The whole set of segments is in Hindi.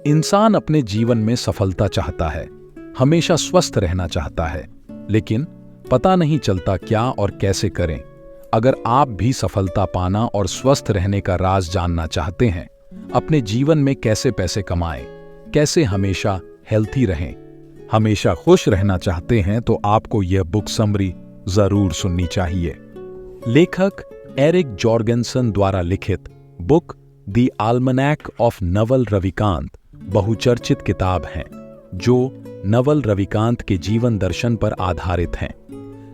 इंसान अपने जीवन में सफलता चाहता है, हमेशा स्वस्थ रहना चाहता है, लेकिन पता नहीं चलता क्या और कैसे करें। अगर आप भी सफलता पाना और स्वस्थ रहने का राज जानना चाहते हैं, अपने जीवन में कैसे पैसे कमाएं, कैसे हमेशा हेल्थी रहें, हमेशा खुश रहना चाहते हैं, तो आपको यह बुक समरी जरूर सुननी चाहिए। लेखक एरिक जॉर्गेनसन द्वारा लिखित book the almanack of Naval Ravikant बहुचर्चित किताब है, जो नवल रविकांत के जीवन दर्शन पर आधारित हैं।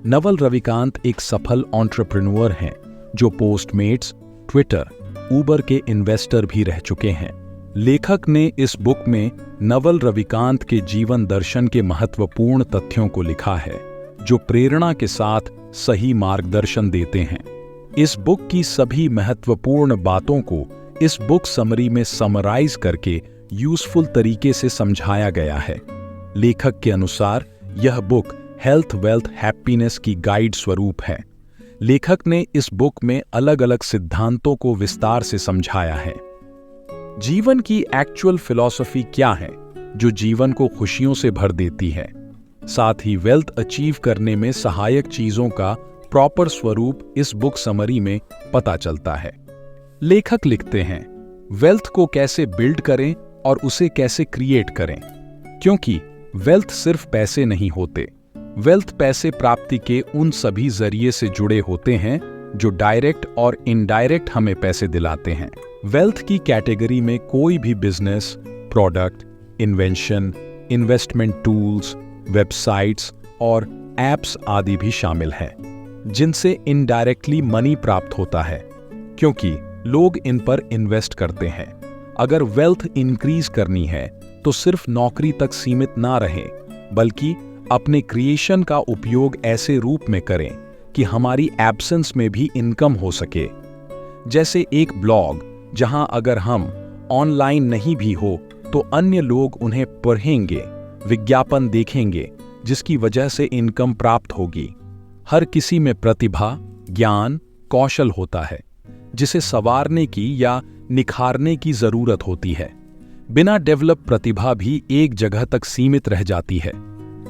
नवल रविकांत एक सफल एंटरप्रेन्योर हैं, जो पोस्टमेट्स, ट्विटर, उबर के इन्वेस्टर भी रह चुके हैं। लेखक ने इस बुक में नवल रविकांत के जीवन दर्शन के महत्वपूर्ण तथ्यों को लिखा है, जो प्रेरणा के साथ सही मार्गदर्शन देते हैं। इस बुक की सभी महत्वपूर्ण बातों को इस बुक समरी में समराइज करके यूजफुल तरीके से समझाया गया है। लेखक के अनुसार यह बुक हेल्थ, वेल्थ, हैप्पीनेस की गाइड स्वरूप है। लेखक ने इस बुक में अलग अलग सिद्धांतों को विस्तार से समझाया है। जीवन की एक्चुअल फिलॉसफी क्या है, जो जीवन को खुशियों से भर देती है। साथ ही वेल्थ अचीव करने में सहायक चीजों का प्रॉपर स्वरूप इस बुक समरी में पता चलता है। लेखक लिखते हैं, वेल्थ को कैसे बिल्ड करें और उसे कैसे क्रिएट करें, क्योंकि वेल्थ सिर्फ पैसे नहीं होते। वेल्थ पैसे प्राप्ति के उन सभी जरिए से जुड़े होते हैं जो डायरेक्ट और इनडायरेक्ट हमें पैसे दिलाते हैं। वेल्थ की कैटेगरी में कोई भी business, product, invention, investment tools, websites और एप्स आदि भी शामिल हैं, जिनसे इनडायरेक्टली मनी प्राप्त होता है, क्योंकि लोग इन पर इन्वेस्ट करते हैं। अगर वेल्थ इंक्रीज करनी है तो सिर्फ नौकरी तक सीमित ना रहें, बल्कि अपने क्रिएशन का उपयोग ऐसे रूप में करें कि हमारी एब्सेंस में भी इनकम हो सके। जैसे एक ब्लॉग, जहां अगर हम ऑनलाइन नहीं भी हो तो अन्य लोग उन्हें पढ़ेंगे, विज्ञापन देखेंगे, जिसकी वजह से इनकम प्राप्त होगी। हर किसी में प्रतिभा, ज्ञान, कौशल होता है, जिसे संवारने की या निखारने की जरूरत होती है। बिना डेवलप प्रतिभा भी एक जगह तक सीमित रह जाती है।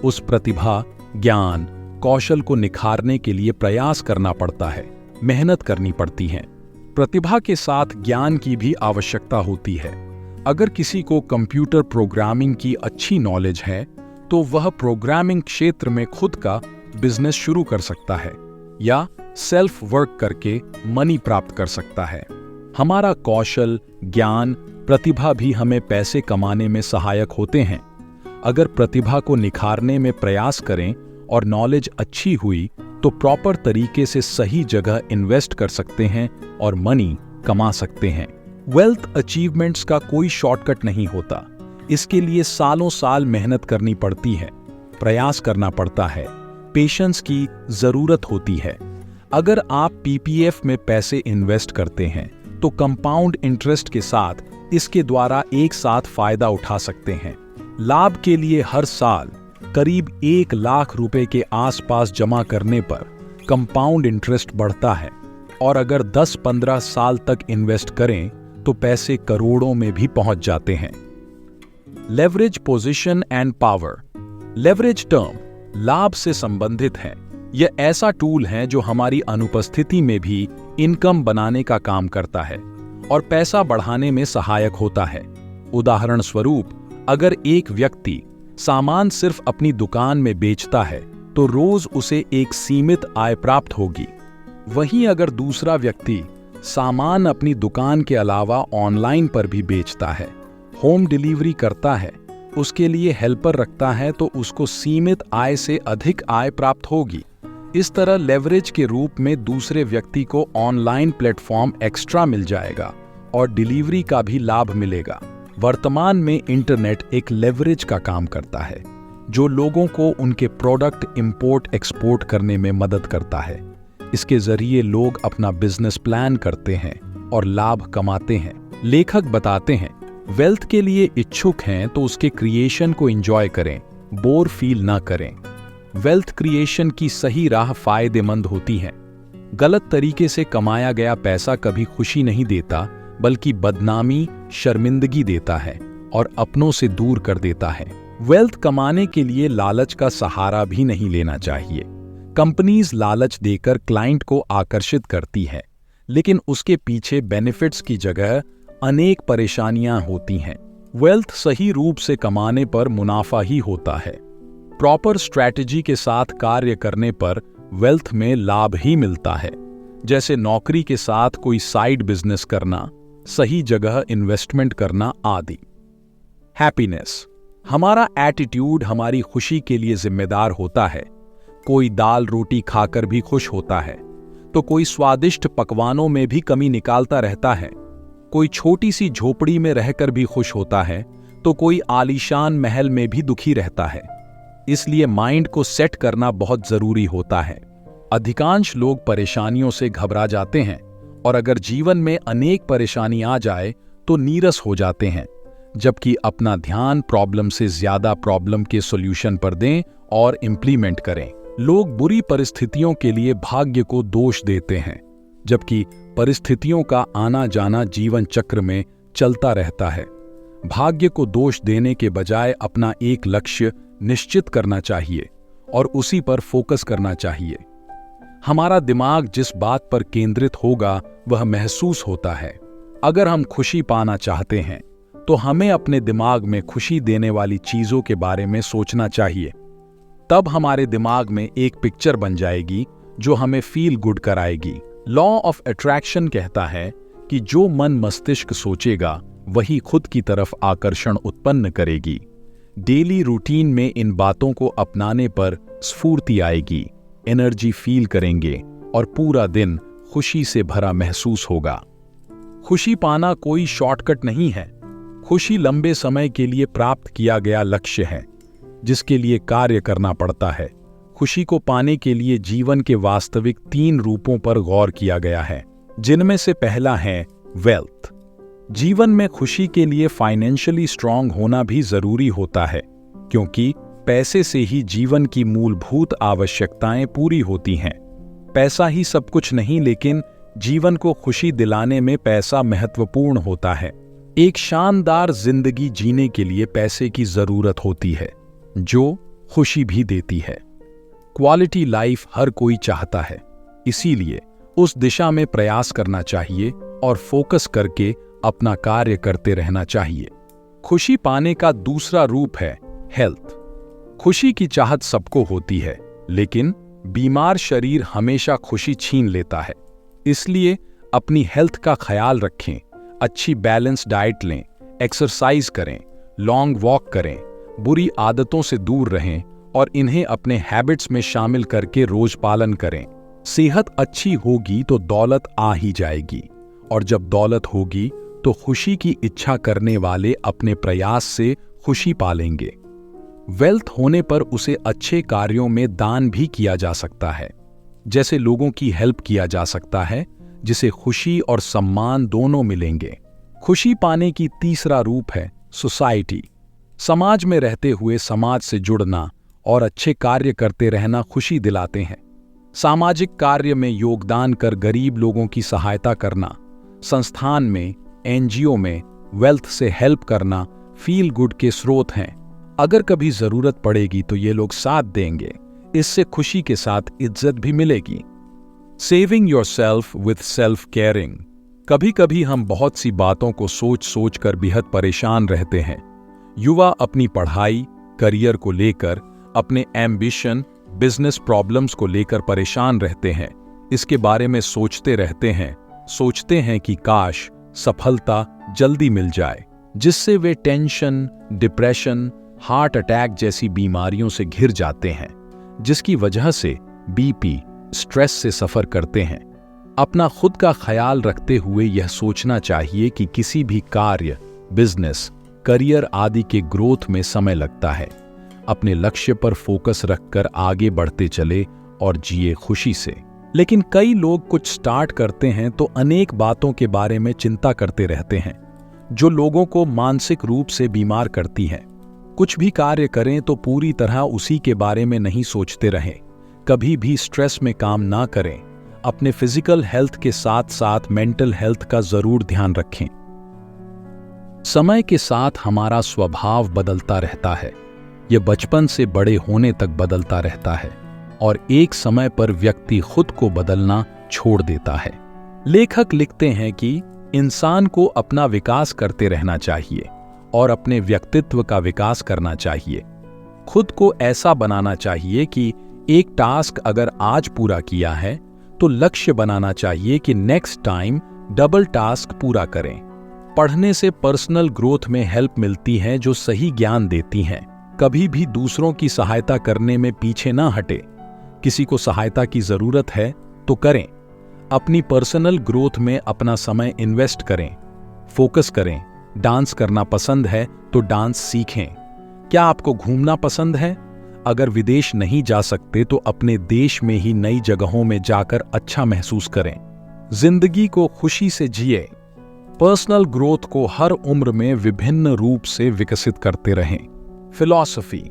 उस प्रतिभा, ज्ञान, कौशल को निखारने के लिए प्रयास करना पड़ता है, मेहनत करनी पड़ती है। प्रतिभा के साथ ज्ञान की भी आवश्यकता होती है। अगर किसी को कंप्यूटर प्रोग्रामिंग की अच्छी नॉलेज है, तो वह प्रोग्रामिंग क्षेत्र में खुद का बिजनेस शुरू कर सकता है या सेल्फ वर्क करके मनी प्राप्त कर सकता है। हमारा कौशल, ज्ञान, प्रतिभा भी हमें पैसे कमाने में सहायक होते हैं। अगर प्रतिभा को निखारने में प्रयास करें और नॉलेज अच्छी हुई तो प्रॉपर तरीके से सही जगह इन्वेस्ट कर सकते हैं और मनी कमा सकते हैं। वेल्थ अचीवमेंट्स का कोई शॉर्टकट नहीं होता। इसके लिए सालों साल मेहनत करनी पड़ती है, प्रयास करना पड़ता है, पेशेंस की जरूरत होती है। अगर आप पीपीएफ में पैसे इन्वेस्ट करते हैं तो कंपाउंड इंटरेस्ट के साथ इसके द्वारा एक साथ फायदा उठा सकते हैं। लाभ के लिए हर साल करीब 1 लाख रुपए के आसपास जमा करने पर कंपाउंड इंटरेस्ट बढ़ता है, और अगर 10-15 साल तक इन्वेस्ट करें तो पैसे करोड़ों में भी पहुंच जाते हैं। Leverage position and power. Leverage term लाभ से संबंधित है। यह ऐसा टूल है जो हमारी अनुपस्थिति में भी इनकम बनाने का काम करता है और पैसा बढ़ाने में सहायक होता है। उदाहरण स्वरूप, अगर एक व्यक्ति सामान सिर्फ अपनी दुकान में बेचता है तो रोज उसे एक सीमित आय प्राप्त होगी। वहीं अगर दूसरा व्यक्ति सामान अपनी दुकान के अलावा ऑनलाइन पर भी बेचता है, होम डिलीवरी करता है, उसके लिए हेल्पर रखता है, तो उसको सीमित आय से अधिक आय प्राप्त होगी। इस तरह लेवरेज के रूप में दूसरे व्यक्ति को ऑनलाइन प्लेटफॉर्म एक्स्ट्रा मिल जाएगा और डिलीवरी का भी लाभ मिलेगा। वर्तमान में इंटरनेट एक लेवरेज का काम करता है, जो लोगों को उनके प्रोडक्ट इंपोर्ट एक्सपोर्ट करने में मदद करता है। इसके जरिए लोग अपना बिजनेस प्लान करते हैं और लाभ कमाते हैं। लेखक बताते हैं, वेल्थ के लिए इच्छुक हैं तो उसके क्रिएशन को एंजॉय करें, बोर फील ना करें। वेल्थ क्रिएशन की सही राह फायदेमंद होती है। गलत तरीके से कमाया गया पैसा कभी खुशी नहीं देता, बल्कि बदनामी, शर्मिंदगी देता है। और अपनों से दूर कर देता है। वेल्थ कमाने के लिए लालच का सहारा भी नहीं लेना चाहिए। कंपनीज लालच देकर क्लाइंट को आकर्षित करती है, लेकिन उसके पीछे बेनिफिट्स की जगह अनेक परेशानियां होती हैं। वेल्थ सही रूप से कमाने पर मुनाफा ही होता है। प्रॉपर स्ट्रैटेजी के साथ कार्य करने पर वेल्थ में लाभ ही मिलता है, जैसे नौकरी के साथ कोई साइड बिजनेस करना, सही जगह इन्वेस्टमेंट करना आदि। हैप्पीनेस, हमारा एटीट्यूड हमारी खुशी के लिए जिम्मेदार होता है। कोई दाल रोटी खाकर भी खुश होता है, तो कोई स्वादिष्ट पकवानों में भी कमी निकालता रहता है। कोई छोटी सी झोपड़ी में रहकर भी खुश होता है, तो कोई आलीशान महल में भी दुखी रहता है। इसलिए माइंड को सेट करना बहुत जरूरी होता है। अधिकांश लोग परेशानियों से घबरा जाते हैं और अगर जीवन में अनेक परेशानी आ जाए तो नीरस हो जाते हैं, जबकि अपना ध्यान प्रॉब्लम से ज्यादा प्रॉब्लम के सॉल्यूशन पर दें और इम्प्लीमेंट करें। लोग बुरी परिस्थितियों के लिए भाग्य को दोष देते हैं, जबकि परिस्थितियों का आना जाना जीवन चक्र में चलता रहता है। भाग्य को दोष देने के बजाय अपना एक लक्ष्य निश्चित करना चाहिए और उसी पर फोकस करना चाहिए। हमारा दिमाग जिस बात पर केंद्रित होगा वह महसूस होता है। अगर हम खुशी पाना चाहते हैं तो हमें अपने दिमाग में खुशी देने वाली चीजों के बारे में सोचना चाहिए। तब हमारे दिमाग में एक पिक्चर बन जाएगी जो हमें फील गुड कराएगी। लॉ ऑफ अट्रैक्शन कहता है कि जो मन मस्तिष्क सोचेगा वही खुद की तरफ आकर्षण उत्पन्न करेगी। डेली रूटीन में इन बातों को अपनाने पर स्फूर्ति आएगी, एनर्जी फील करेंगे और पूरा दिन खुशी से भरा महसूस होगा। खुशी पाना कोई शॉर्टकट नहीं है। खुशी लंबे समय के लिए प्राप्त किया गया लक्ष्य है, जिसके लिए कार्य करना पड़ता है। खुशी को पाने के लिए जीवन के वास्तविक 3 रूपों पर गौर किया गया है, जिनमें से पहला है वेल्थ। जीवन में खुशी के लिए फाइनेंशियली स्ट्रांग होना भी जरूरी होता है, क्योंकि पैसे से ही जीवन की मूलभूत आवश्यकताएं पूरी होती हैं। पैसा ही सब कुछ नहीं, लेकिन जीवन को खुशी दिलाने में पैसा महत्वपूर्ण होता है। एक शानदार जिंदगी जीने के लिए पैसे की जरूरत होती है, जो खुशी भी देती है। क्वालिटी लाइफ हर कोई चाहता है, इसीलिए उस दिशा में प्रयास करना चाहिए और फोकस करके अपना कार्य करते रहना चाहिए। खुशी पाने का दूसरा रूप है हेल्थ। खुशी की चाहत सबको होती है, लेकिन बीमार शरीर हमेशा खुशी छीन लेता है। इसलिए अपनी हेल्थ का ख्याल रखें, अच्छी बैलेंस डाइट लें, एक्सरसाइज करें, लॉन्ग वॉक करें, बुरी आदतों से दूर रहें और इन्हें अपने हैबिट्स में शामिल करके रोज पालन करें। सेहत अच्छी होगी तो दौलत आ ही जाएगी, और जब दौलत होगी तो खुशी की इच्छा करने वाले अपने प्रयास से खुशी पालेंगे। वेल्थ होने पर उसे अच्छे कार्यों में दान भी किया जा सकता है, जैसे लोगों की हेल्प किया जा सकता है, जिसे खुशी और सम्मान दोनों मिलेंगे। खुशी पाने की तीसरा रूप है सोसाइटी। समाज में रहते हुए समाज से जुड़ना और अच्छे कार्य करते रहना खुशी दिलाते हैं। सामाजिक कार्य में योगदान कर गरीब लोगों की सहायता करना, संस्थान में, एनजीओ में वेल्थ से हेल्प करना फील गुड के स्रोत हैं। अगर कभी जरूरत पड़ेगी तो ये लोग साथ देंगे, इससे खुशी के साथ इज्जत भी मिलेगी। Saving yourself with self caring. कभी कभी हम बहुत सी बातों को सोच सोच कर बेहद परेशान रहते हैं। युवा अपनी पढ़ाई, करियर को लेकर, अपने एम्बिशन, बिजनेस प्रॉब्लम्स को लेकर परेशान रहते हैं। इसके बारे में सोचते रहते हैं, सोचते हैं कि काश सफलता जल्दी मिल जाए, जिससे वे टेंशन, डिप्रेशन, हार्ट अटैक जैसी बीमारियों से घिर जाते हैं, जिसकी वजह से बीपी, स्ट्रेस से सफर करते हैं। अपना खुद का ख्याल रखते हुए यह सोचना चाहिए कि किसी भी कार्य, बिजनेस, करियर आदि के ग्रोथ में समय लगता है। अपने लक्ष्य पर फोकस रखकर आगे बढ़ते चले और जिए खुशी से। लेकिन कई लोग कुछ स्टार्ट करते हैं तो अनेक बातों के बारे में चिंता करते रहते हैं, जो लोगों को मानसिक रूप से बीमार करती है। कुछ भी कार्य करें तो पूरी तरह उसी के बारे में नहीं सोचते रहें। कभी भी स्ट्रेस में काम ना करें। अपने फिजिकल हेल्थ के साथ साथ मेंटल हेल्थ का जरूर ध्यान रखें। समय के साथ हमारा स्वभाव बदलता रहता है। यह बचपन से बड़े होने तक बदलता रहता है और एक समय पर व्यक्ति खुद को बदलना छोड़ देता है। लेखक लिखते हैं कि इंसान को अपना विकास करते रहना चाहिए और अपने व्यक्तित्व का विकास करना चाहिए। खुद को ऐसा बनाना चाहिए कि एक टास्क अगर आज पूरा किया है तो लक्ष्य बनाना चाहिए कि नेक्स्ट टाइम डबल टास्क पूरा करें। पढ़ने से पर्सनल ग्रोथ में हेल्प मिलती है जो सही ज्ञान देती हैं। कभी भी दूसरों की सहायता करने में पीछे ना हटे। किसी को सहायता की जरूरत है तो करें। अपनी पर्सनल ग्रोथ में अपना समय इन्वेस्ट करें। फोकस करें। डांस करना पसंद है तो डांस सीखें। क्या आपको घूमना पसंद है? अगर विदेश नहीं जा सकते तो अपने देश में ही नई जगहों में जाकर अच्छा महसूस करें। जिंदगी को खुशी से जिए। पर्सनल ग्रोथ को हर उम्र में विभिन्न रूप से विकसित करते रहें। Philosophy,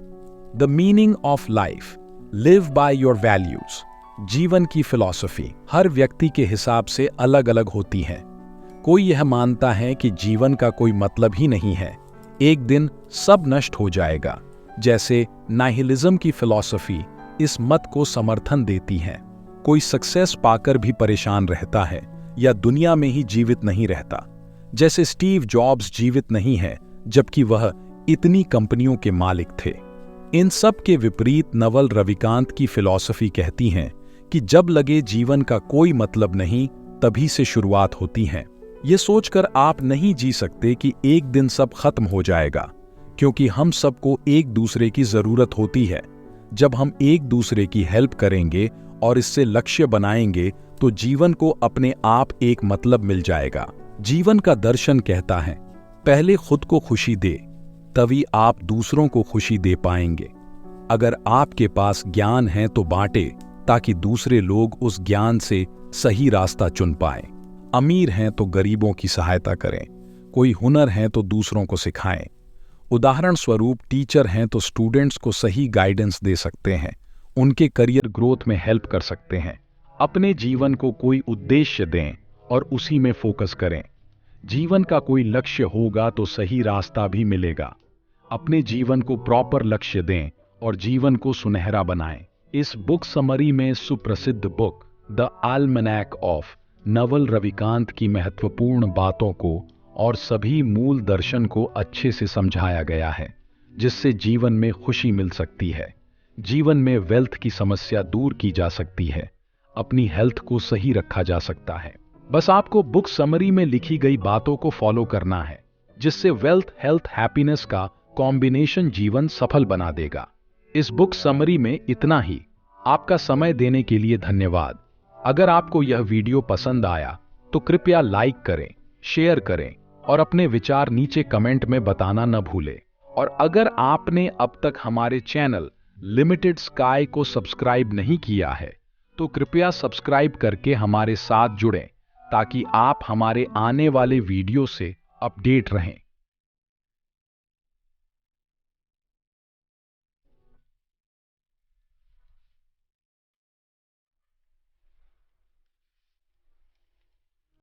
the meaning of life, live by your values. जीवन की फिलॉसफी हर व्यक्ति के हिसाब से अलग अलग होती है। कोई यह मानता है कि जीवन का कोई मतलब ही नहीं है, एक दिन सब नष्ट हो जाएगा। जैसे नाइहिलिज्म की फिलॉसफी इस मत को समर्थन देती है। कोई सक्सेस पाकर भी परेशान रहता है या दुनिया में ही जीवित नहीं रहता। जैसे स्टीव जॉब्स जीवित नहीं है जबकि वह इतनी कंपनियों के मालिक थे। इन सब के विपरीत नवल रविकांत की फिलॉसफी कहती है कि जब लगे जीवन का कोई मतलब नहीं तभी से शुरुआत होती है। ये सोचकर आप नहीं जी सकते कि एक दिन सब खत्म हो जाएगा, क्योंकि हम सबको एक दूसरे की जरूरत होती है। जब हम एक दूसरे की हेल्प करेंगे और इससे लक्ष्य बनाएंगे तो जीवन को अपने आप एक मतलब मिल जाएगा। जीवन का दर्शन कहता है, पहले खुद को खुशी दे, तभी आप दूसरों को खुशी दे पाएंगे। अगर आपके पास ज्ञान है तो बांटे, ताकि दूसरे लोग उस ज्ञान से सही रास्ता चुन पाएं। अमीर हैं तो गरीबों की सहायता करें। कोई हुनर है तो दूसरों को सिखाएं। उदाहरण स्वरूप टीचर हैं तो स्टूडेंट्स को सही गाइडेंस दे सकते हैं, उनके करियर ग्रोथ में हेल्प कर सकते हैं। अपने जीवन को कोई उद्देश्य दें और उसी में फोकस करें। जीवन का कोई लक्ष्य होगा तो सही रास्ता भी मिलेगा। अपने जीवन को प्रॉपर लक्ष्य दें और जीवन को सुनहरा बनाएं। इस बुक समरी में सुप्रसिद्ध book the almanack of Naval Ravikant की महत्वपूर्ण बातों को और सभी मूल दर्शन को अच्छे से समझाया गया है, जिससे जीवन में खुशी मिल सकती है। जीवन में वेल्थ की समस्या दूर की जा सकती है। अपनी हेल्थ को सही रखा जा सकता है। बस आपको बुक समरी में लिखी गई बातों को फॉलो करना है, जिससे वेल्थ, हेल्थ, हैप्पीनेस का कॉम्बिनेशन जीवन सफल बना देगा। इस बुक समरी में इतना ही। आपका समय देने के लिए धन्यवाद। अगर आपको यह वीडियो पसंद आया तो कृपया लाइक करें, शेयर करें और अपने विचार नीचे कमेंट में बताना न भूलें। और अगर आपने अब तक हमारे चैनल लिमिटेड स्काई को सब्सक्राइब नहीं किया है तो कृपया सब्सक्राइब करके हमारे साथ जुड़ें, ताकि आप हमारे आने वाले वीडियो से अपडेट रहें।